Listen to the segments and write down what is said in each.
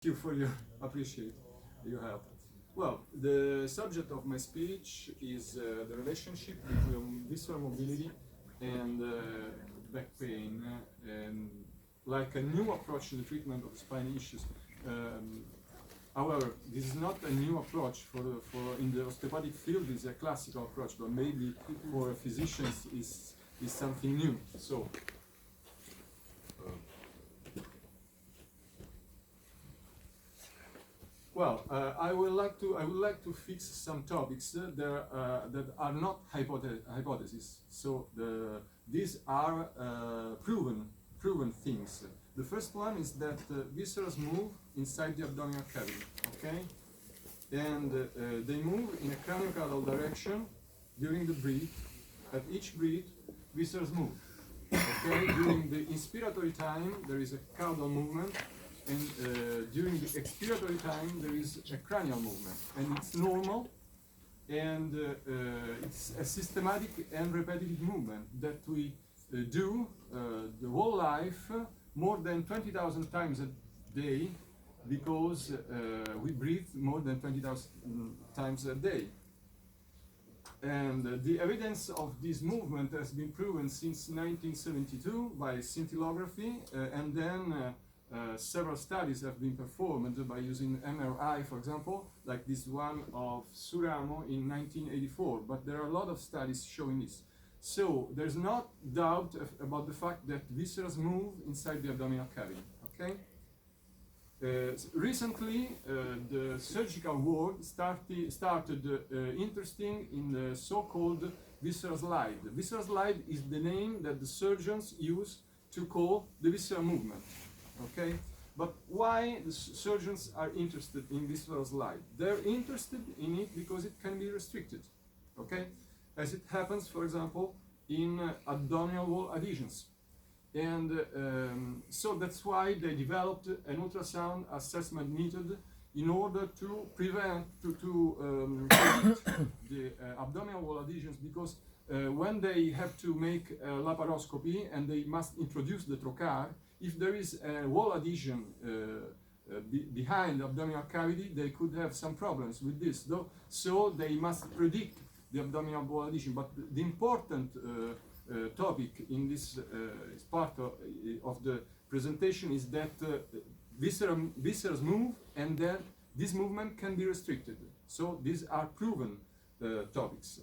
you for your appreciate your help. Well, the subject of my speech is the relationship between visceral mobility and back pain, and like a new approach to the treatment of spine issues. However, this is not a new approach for in the osteopathic field. It's a classical approach, but maybe for physicians is something new. So. Well, I would like to fix some topics that are not hypotheses. So these are proven things. The first one is that viscera move inside the abdominal cavity. Okay, and they move in a craniocaudal direction during the breath. At each breath, viscera move. Okay, during the inspiratory time, there is a caudal movement. And during the expiratory time, there is a cranial movement, and it's normal, and it's a systematic and repetitive movement that we do the whole life, more than 20,000 times a day, because we breathe more than 20,000 times a day. And the evidence of this movement has been proven since 1972 by scintillography, and then several studies have been performed by using MRI, for example, like this one of Suramo in 1984, but there are a lot of studies showing this. So there's not doubt about the fact that viscera move inside the abdominal cavity, okay? Recently, the surgical world started interesting in the so-called visceral slide. The visceral slide is the name that the surgeons use to call the visceral movement. Okay, but why the surgeons are interested in visceral slide? They're interested in it because it can be restricted, okay? As it happens, for example, in abdominal wall adhesions. And so that's why they developed an ultrasound assessment method in order to prevent, predict the abdominal wall adhesions, because when they have to make a laparoscopy and they must introduce the trocar, if there is a wall adhesion behind the abdominal cavity, they could have some problems with this, though. So they must predict the abdominal wall adhesion. But the important topic in this part of the presentation is that viscera move, and then this movement can be restricted. So these are proven topics.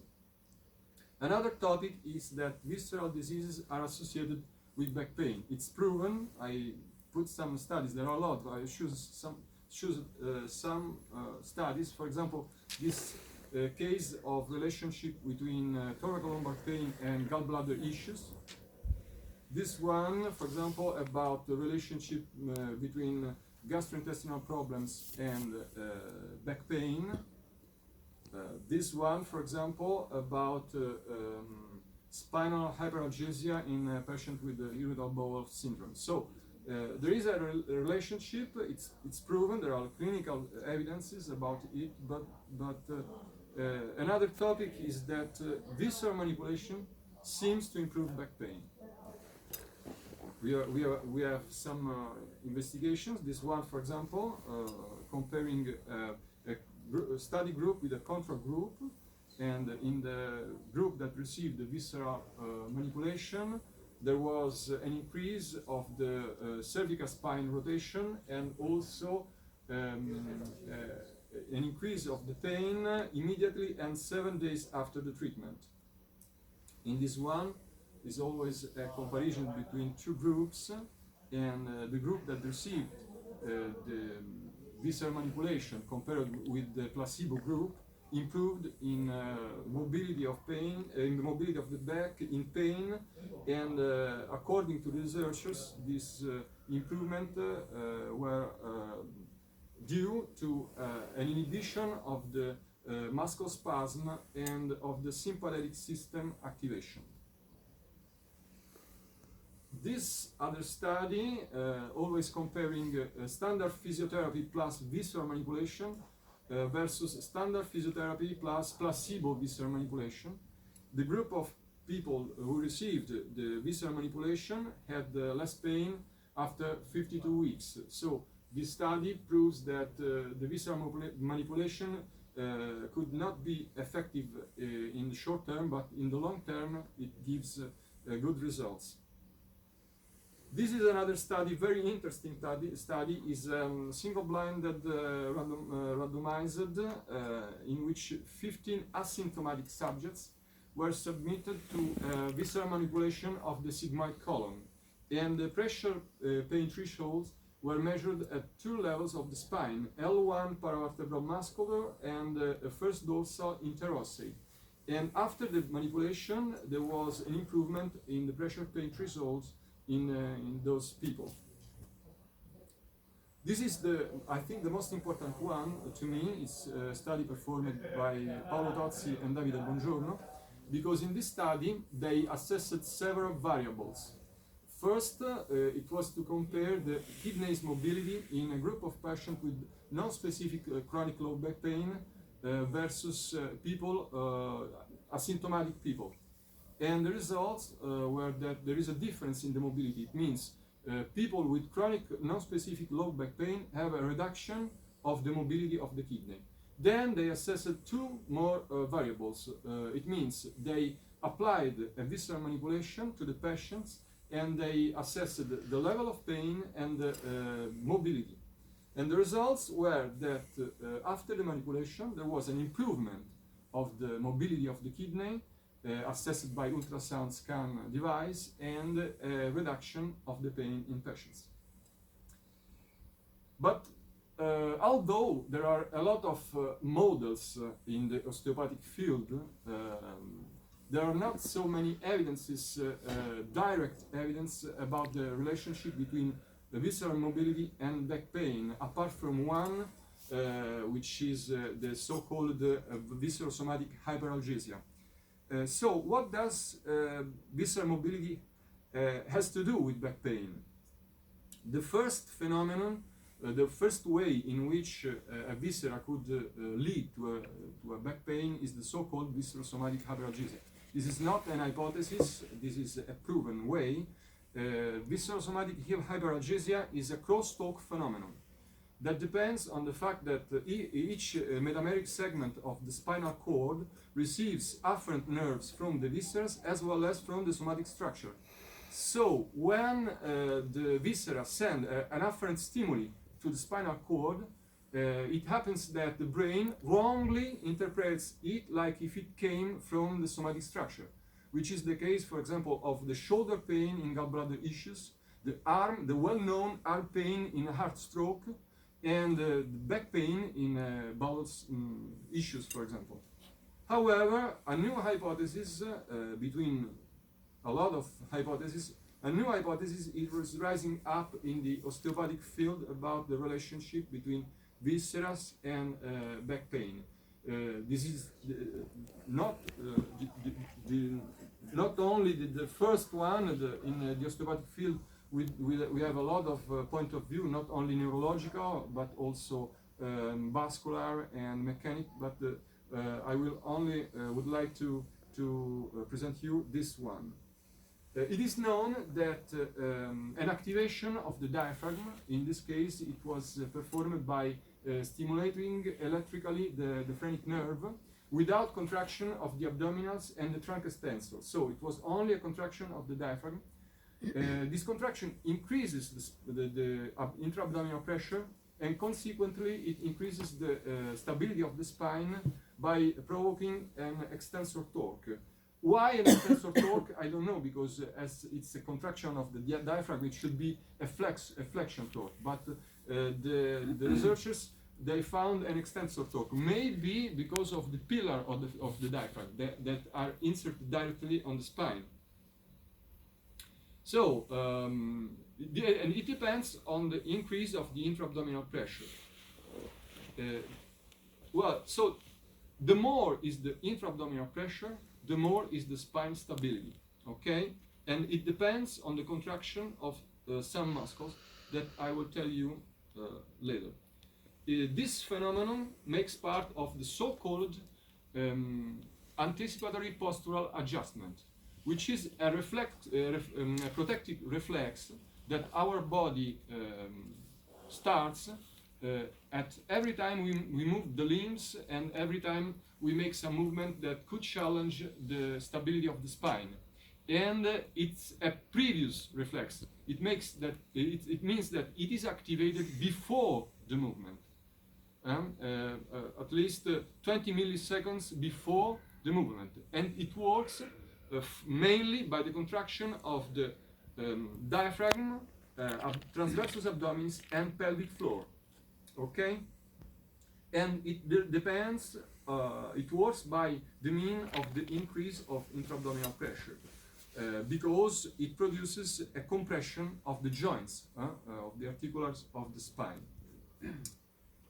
Another topic is that visceral diseases are associated with back pain. It's proven. I put some studies. There are a lot. I choose some studies. For example, this case of relationship between thoracolumbar pain and gallbladder issues. This one, for example, about the relationship between gastrointestinal problems and back pain. This one, for example, about spinal hyperalgesia in a patient with irritable bowel syndrome. So there is a relationship. It's proven. There are clinical evidences about it. But another topic is that visceral manipulation seems to improve back pain. We have some investigations. This one, for example, comparing a study group with a control group. And in the group that received the visceral manipulation, there was an increase of the cervical spine rotation, and also an increase of the pain immediately and 7 days after the treatment. In this one, is always a comparison between two groups, and the group that received the visceral manipulation compared with the placebo group improved in mobility of pain, in the mobility of the back, in pain, and according to the researchers, this improvement were due to an inhibition of the muscle spasm and of the sympathetic system activation. This other study, always comparing standard physiotherapy plus visceral manipulation versus standard physiotherapy plus placebo visceral manipulation. The group of people who received the visceral manipulation had less pain after 52 weeks. So This study proves that the visceral manipulation could not be effective in the short term, but in the long term it gives good results. This is another study, very interesting study is single-blinded randomized in which 15 asymptomatic subjects were submitted to visceral manipulation of the sigmoid column, and the pressure pain thresholds were measured at two levels of the spine, L1 paravertebral muscular and first dorsal interossei. And after the manipulation, there was an improvement in the pressure pain thresholds in those people. This is I think the most important one to me. It's a study performed by Paolo Tozzi and Davide Bongiorno, because in this study they assessed several variables. First, it was to compare the kidney's mobility in a group of patients with non-specific chronic low back pain versus asymptomatic people. And the results were that there is a difference in the mobility. It means people with chronic non-specific low back pain have a reduction of the mobility of the kidney. Then they assessed two more variables. It means they applied a visceral manipulation to the patients, and they assessed the level of pain and the mobility. And the results were that after the manipulation, there was an improvement of the mobility of the kidney, assessed by ultrasound scan device, and a reduction of the pain in patients. But although there are a lot of models in the osteopathic field, there are not so many evidences, direct evidence about the relationship between the visceral mobility and back pain, apart from one, which is the so-called visceral somatic hyperalgesia. So what does visceral mobility has to do with back pain? The first phenomenon, the first way in which a viscera could lead to a back pain is the so-called visceral somatic hyperalgesia. This is not an hypothesis, this is a proven way. Visceral somatic hyperalgesia is a crosstalk phenomenon that depends on the fact that each metameric segment of the spinal cord receives afferent nerves from the viscera as well as from the somatic structure. So when the viscera send an afferent stimuli to the spinal cord, it happens that the brain wrongly interprets it like if it came from the somatic structure, which is the case, for example, of the shoulder pain in gallbladder issues, the well-known arm pain in a heart stroke, and the back pain in bowel issues, for example. However, a new hypothesis, between a lot of hypotheses, a new hypothesis is rising up in the osteopathic field about the relationship between viscera and back pain. This is not only the first one in the osteopathic field. We have a lot of point of view, not only neurological but also vascular and mechanic. But I will only would like to present you this one. It is known that an activation of the diaphragm, in this case it was performed by stimulating electrically the phrenic nerve without contraction of the abdominals and the trunk extensor. So it was only a contraction of the diaphragm. This contraction increases the intra-abdominal pressure, and consequently it increases the stability of the spine by provoking an extensor torque. Why an extensor torque? I don't know, because as it's a contraction of the diaphragm, it should be a flexion torque. But the researchers, they found an extensor torque, maybe because of the pillar of the diaphragm that are inserted directly on the spine. So, and it depends on the increase of the intra-abdominal pressure. So the more is the intra-abdominal pressure, the more is the spine stability, okay? And it depends on the contraction of some muscles that I will tell you later. This phenomenon makes part of the so-called anticipatory postural adjustment, which is a protective reflex that our body starts at every time we move the limbs and every time we make some movement that could challenge the stability of the spine. And it's a previous reflex. It makes that it means that it is activated before the movement, at least 20 milliseconds before the movement, and it works mainly by the contraction of the diaphragm, transversus abdominis, and pelvic floor. Okay, and it depends. It works by the mean of the increase of intra-abdominal pressure. Because it produces a compression of the joints, of the articulars of the spine.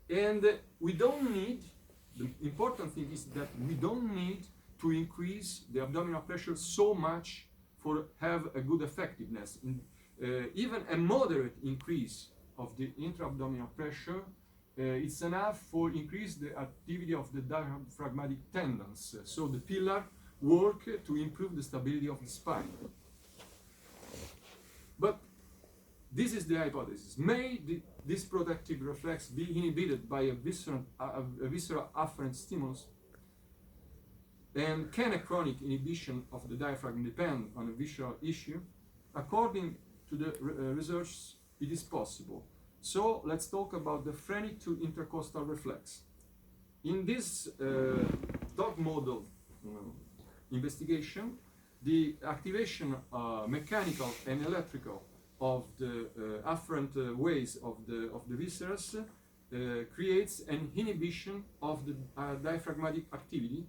And we don't need, the important thing is that we don't need to increase the abdominal pressure so much for have a good effectiveness. Even a moderate increase of the intra-abdominal pressure, it's enough for increase the activity of the diaphragmatic tendons. So the pillar work to improve the stability of the spine. But this is the hypothesis. May this protective reflex be inhibited by a visceral afferent stimulus? And can a chronic inhibition of the diaphragm depend on a visceral issue? According to the research, it is possible. So let's talk about the phrenic to intercostal reflex. In this dog model investigation, the activation mechanical and electrical of the afferent ways of the viscerals creates an inhibition of the diaphragmatic activity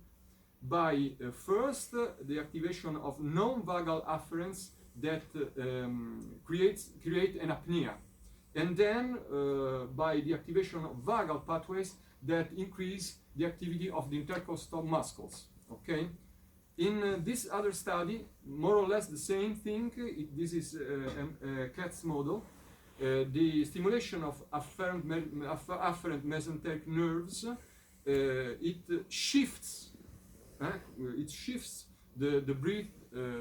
by first the activation of non-vagal afferents that create an apnea, and then by the activation of vagal pathways that increase the activity of the intercostal muscles. Okay. In this other study, more or less the same thing. This is a CATS model. The stimulation of afferent mesenteric nerves, it shifts the breath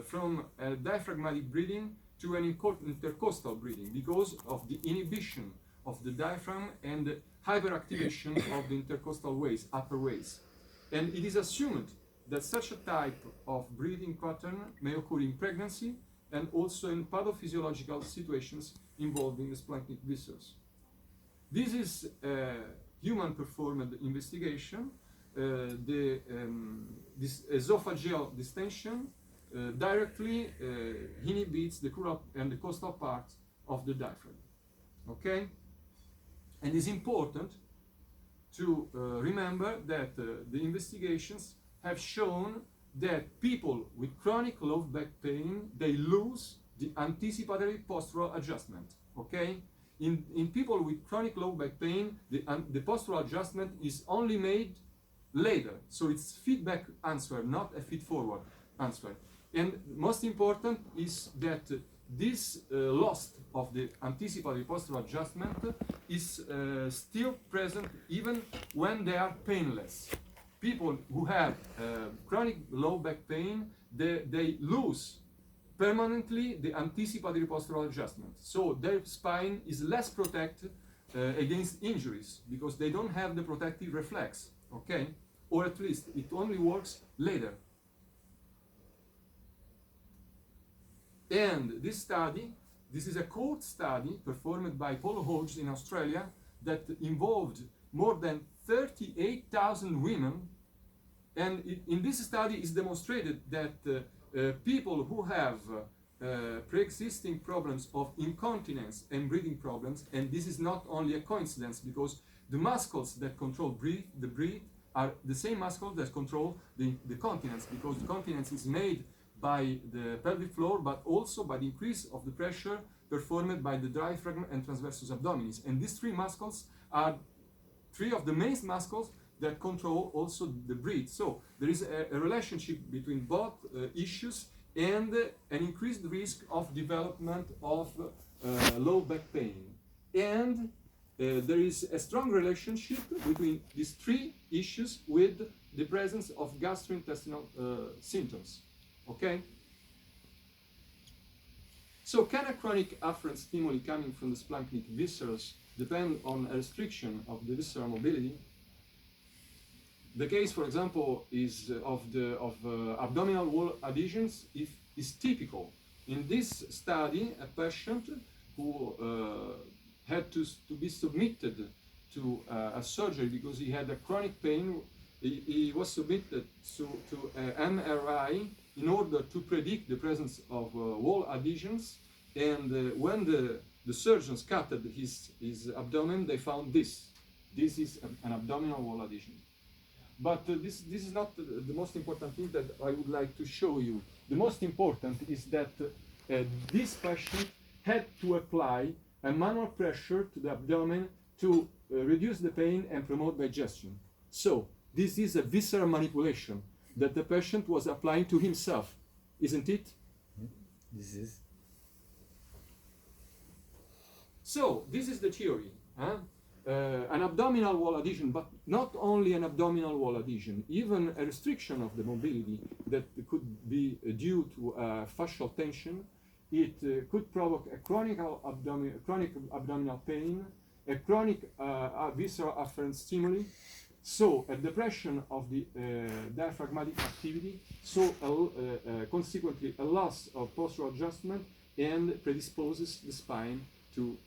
from a diaphragmatic breathing to an intercostal breathing because of the inhibition of the diaphragm and the hyperactivation of the intercostal ways, upper ways. And it is assumed that such a type of breathing pattern may occur in pregnancy and also in pathophysiological situations involving the splanchnic viscera. This is a human-performed investigation. This esophageal distension directly inhibits the crural and the costal part of the diaphragm. Okay? And it's important to remember that the investigations have shown that people with chronic low back pain, they lose the anticipatory postural adjustment. Okay? In people with chronic low back pain, the postural adjustment is only made later. So it's feedback answer, not a feed-forward answer. And most important is that this loss of the anticipatory postural adjustment is still present even when they are painless. People who have chronic low back pain, they lose permanently the anticipatory postural adjustment. So their spine is less protected against injuries because they don't have the protective reflex, okay? Or at least it only works later. And this study, this is a cohort study performed by Paul Hodge in Australia that involved more than 38,000 women, and in this study is demonstrated that people who have pre-existing problems of incontinence and breathing problems, and this is not only a coincidence because the muscles that control the breath are the same muscles that control the continence, because the continence is made by the pelvic floor, but also by the increase of the pressure performed by the diaphragm and transversus abdominis. And these three muscles are three of the main muscles that control also the breath. So there is a relationship between both issues and an increased risk of development of low back pain. And there is a strong relationship between these three issues with the presence of gastrointestinal symptoms. Okay? So can a chronic afferent stimuli coming from the splanchnic viscerals depend on a restriction of the visceral mobility. The case, for example, is of abdominal wall adhesions is typical. In this study, a patient who had to be submitted to a surgery because he had a chronic pain, he was submitted to an MRI in order to predict the presence of wall adhesions. And when the surgeons cut his abdomen, they found this. This is an abdominal wall adhesion. But this is not the most important thing that I would like to show you. The most important is that this patient had to apply a manual pressure to the abdomen to reduce the pain and promote digestion. So this is a visceral manipulation that the patient was applying to himself, isn't it? This is. So this is the theory. An abdominal wall adhesion, but not only an abdominal wall adhesion, even a restriction of the mobility that could be due to fascial tension. It could provoke a chronic abdominal pain, a chronic visceral afferent stimuli, so a depression of the diaphragmatic activity, so consequently a loss of postural adjustment, and predisposes the spine to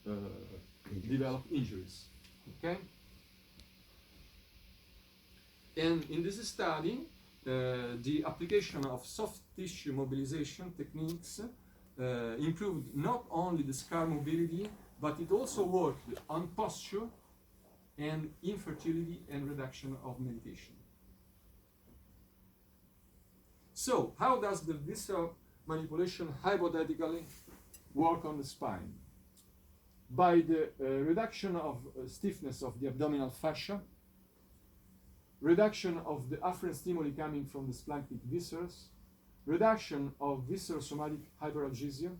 develop injuries. Okay? And in this study, the application of soft tissue mobilization techniques improved not only the scar mobility, but it also worked on posture and infertility and reduction of meditation. So, how does the visceral manipulation hypothetically work on the spine? By the reduction of stiffness of the abdominal fascia, reduction of the afferent stimuli coming from the splanchnic viscerals, reduction of visceral somatic hyperalgesia,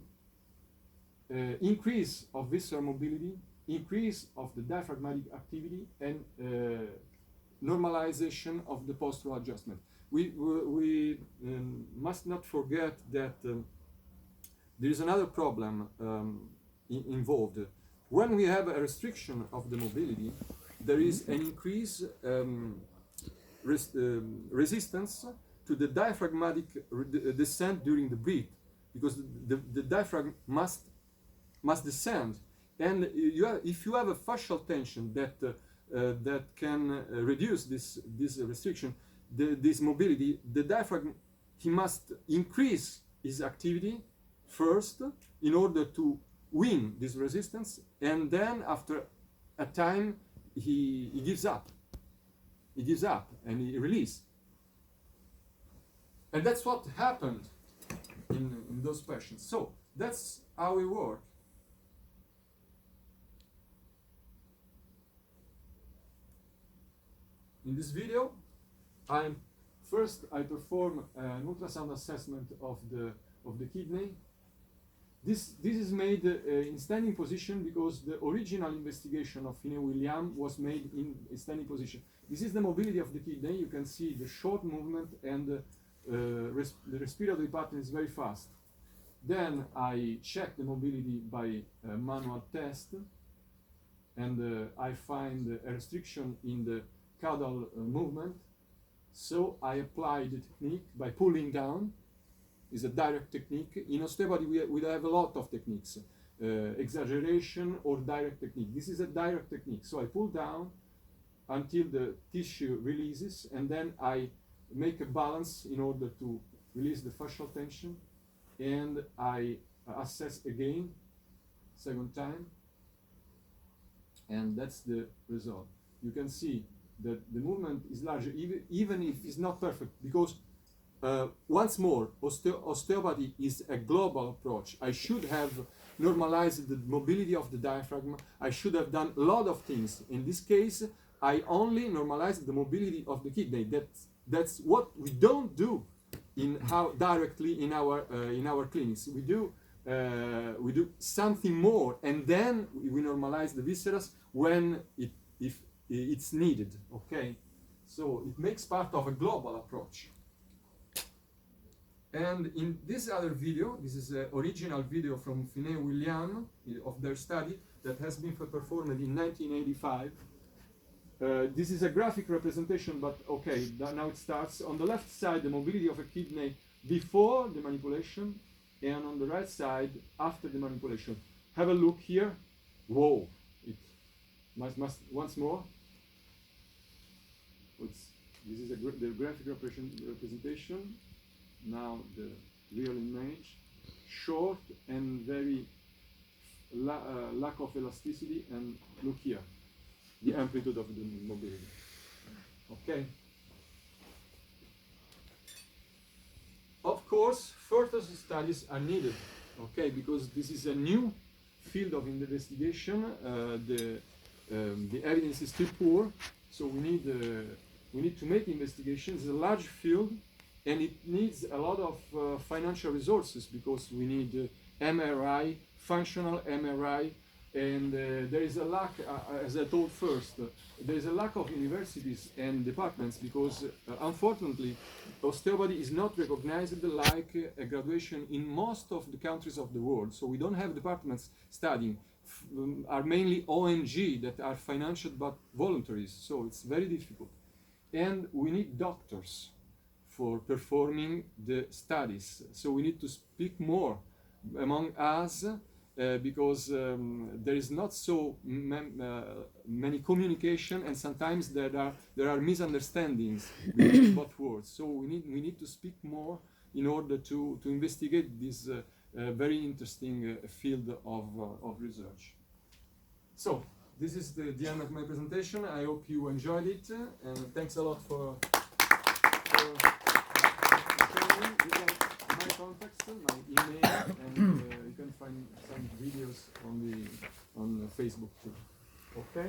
increase of visceral mobility, increase of the diaphragmatic activity, and normalization of the postural adjustment. We must not forget that there is another problem involved. When we have a restriction of the mobility, there is an increased resistance to the diaphragmatic descent during the breath, because the diaphragm must descend. And if you have a fascial tension that can reduce this restriction, this mobility, the diaphragm, he must increase his activity first in order to win this resistance, and then after a time he gives up. He gives up and he releases. And that's what happened in those patients. So that's how we work. In this video, I perform an ultrasound assessment of the kidney. This is made in standing position because the original investigation of Finney-Williams was made in standing position. This is the mobility of the kidney. You can see the short movement, and the respiratory pattern is very fast. Then I check the mobility by a manual test, and I find a restriction in the caudal movement. So I apply the technique by pulling down. Is a direct technique. In osteopathy we have a lot of techniques, exaggeration or direct technique. This is a direct technique. So I pull down until the tissue releases, and then I make a balance in order to release the fascial tension, and I assess again, second time, and that's the result. You can see that the movement is larger, even if it's not perfect, because once more, osteopathy is a global approach. I should have normalized the mobility of the diaphragm. I should have done a lot of things. In this case, I only normalized the mobility of the kidney. That's what we don't do directly in our clinics. We do something more, and then we normalize the viscera when if it's needed. Okay, so it makes part of a global approach. And in this other video, this is an original video from Finney-Williams of their study, that has been performed in 1985. This is a graphic representation, but okay, now it starts. On the left side, the mobility of a kidney before the manipulation, and on the right side, after the manipulation. Have a look here. Whoa! It must once more. This is the graphic representation. Now the real image. Short and very lack of elasticity, and look here. The amplitude of the mobility. Okay. Of course, further studies are needed. Okay, because this is a new field of investigation. The evidence is still poor, so we need to make investigations. It's a large field, and it needs a lot of financial resources because we need MRI, functional MRI. And there is a lack, as I told first, there is a lack of universities and departments because, unfortunately, osteopathy is not recognized like a graduation in most of the countries of the world. So we don't have departments studying. Are mainly ONG that are financed by voluntaries. So it's very difficult. And we need doctors for performing the studies. So we need to speak more among us. Because there is not so many communication, and sometimes there are misunderstandings between both words. So we need to speak more in order to investigate this very interesting field of research. So this is the end of my presentation. I hope you enjoyed it, and thanks a lot for joining. My contacts, my email, and you can find some videos on Facebook too. Okay.